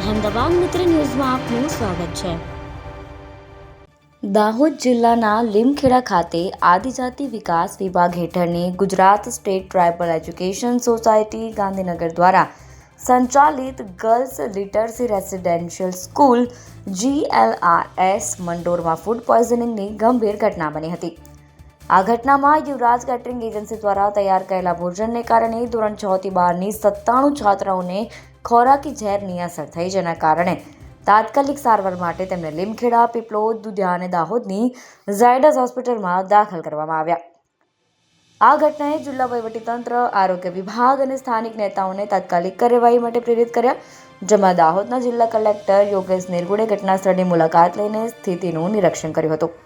અહેમદાબાદ મિત્ર ન્યૂઝમાં આપનું સ્વાગત છે। દાહોદ જિલ્લાના લીમખેડા ખાતે આદિજાતિ વિકાસ વિભાગ હેઠળની Gujarat state tribal education society Gandhinagar દ્વારા સંચાલિત girls literacy residential school GLRS મંડોરમાં ફૂડ પોઈઝનિંગની ગંભીર ઘટના બની હતી। આ ઘટનામાં યુવરાજ કેટરિંગ એજન્સી દ્વારા તૈયાર કરેલા ભોજનને કારણે ધોરણ 6 થી 12ની 97 છાત્રાઓને ખોરાકી ઝેરની અસર થઈ, જેના કારણે તાત્કાલિક સારવાર માટે તેમને લીમખેડા, પીપલોદ, દુધિયા અને દાહોદની ઝાયડસ હોસ્પિટલમાં દાખલ કરવામાં આવ્યા। આ ઘટનાએ જિલ્લા વહીવટીતંત્ર, આરોગ્ય વિભાગ અને સ્થાનિક નેતાઓને તાત્કાલિક કાર્યવાહી માટે પ્રેરિત કર્યા, જેમાં દાહોદના જિલ્લા કલેક્ટર યોગેશ નિરગુડે ઘટના સ્થળની મુલાકાત લઈને સ્થિતિનું નિરીક્ષણ કર્યું હતું।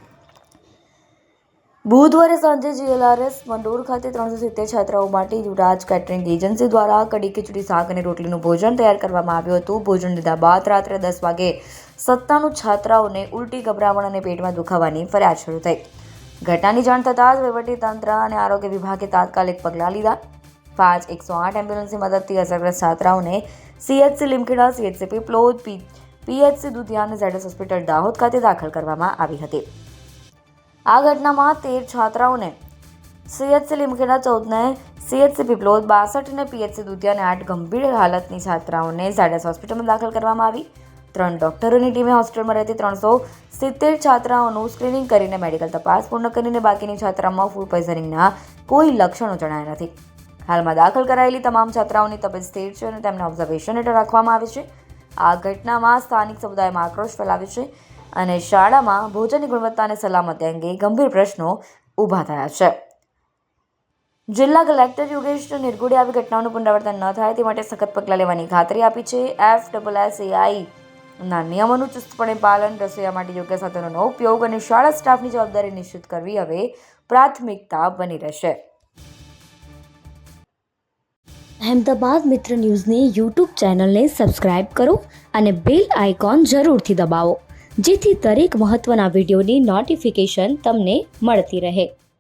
બુધવારે સાંજે GLRS મંડોર ખાતે 370 છાત્રાઓ માટે યુવરાજ કેટરિંગ એજન્સી દ્વારા કઢી, ખીચડી, શાક અને રોટલીનું ભોજન તૈયાર કરવામાં આવ્યું હતું। ભોજન લીધા બાદ રાત્રે 10 વાગે 97 છાત્રાઓને ઉલટી, ગભરામણ અને પેટમાં દુખાવાની ફરિયાદ શરૂ થઈ। ઘટનાની જાણ થતાં જ વહીવટીતંત્ર અને આરોગ્ય વિભાગે તાત્કાલિક પગલાં લીધા। 5 108 એમ્બ્યુલન્સની મદદથી અસરગ્રસ્ત છાત્રાઓને CHC Limkheda, CHC Piplod, PHC દુધિયા અને ઝાયડસ હોસ્પિટલ દાહોદ ખાતે દાખલ કરવામાં આવી હતી। આ ઘટનામાં 13 છાત્રાઓને CHC Limkheda, 14ને CHC Piplod, 62ને PHC દુધિયા અને 8 ગંભીર હાલતની છાત્રાઓને ઝાયડસ હોસ્પિટલમાં દાખલ કરવામાં આવી। 3 ડોક્ટરોની ટીમે હોસ્પિટલમાં રહેતી 370 છાત્રાઓનું સ્ક્રીનિંગ કરીને મેડિકલ તપાસ પૂર્ણ કરીને બાકીની છાત્રાઓમાં ફૂડ પોઈઝનિંગના કોઈ લક્ષણો જણાયા નથી। હાલમાં દાખલ કરાયેલી તમામ છાત્રાઓની તબિયત સ્થિર છે અને તેમને ઓબ્ઝર્વેશન હેઠળ રાખવામાં આવે છે। આ ઘટનામાં સ્થાનિક સમુદાયમાં આક્રોશ ફેલાવ્યો છે અને શાળામાં ભોજનની ગુણવત્તા અને સલામતી અંગે ગંભીર પ્રશ્નો ઊભા થયા છે। જિલ્લા કલેક્ટર યોગેશ નિરગુડે આવી ઘટનાઓનું પુનરાવર્તન ન થાય તે માટે સખત પગલાં લેવાની ખાતરી આપી છે। FSSAI ના નિયમોનું ચુસ્તપણે પાલન, રસોઈયા માટે યોગ્ય સાધનોનો ઉપયોગ અને શાળા સ્ટાફની જવાબદારી નિશ્ચિત કરવી હવે પ્રાથમિકતા બની રહેશે। અહેમદાબાદ મિત્ર ન્યૂઝની YouTube ચેનલને સબસ્ક્રાઇબ કરો અને બેલ આઇકોન જરૂરથી દબાવો, જેથી દરેક મહત્વના વિડીયોની નોટિફિકેશન તમને મળતી રહે।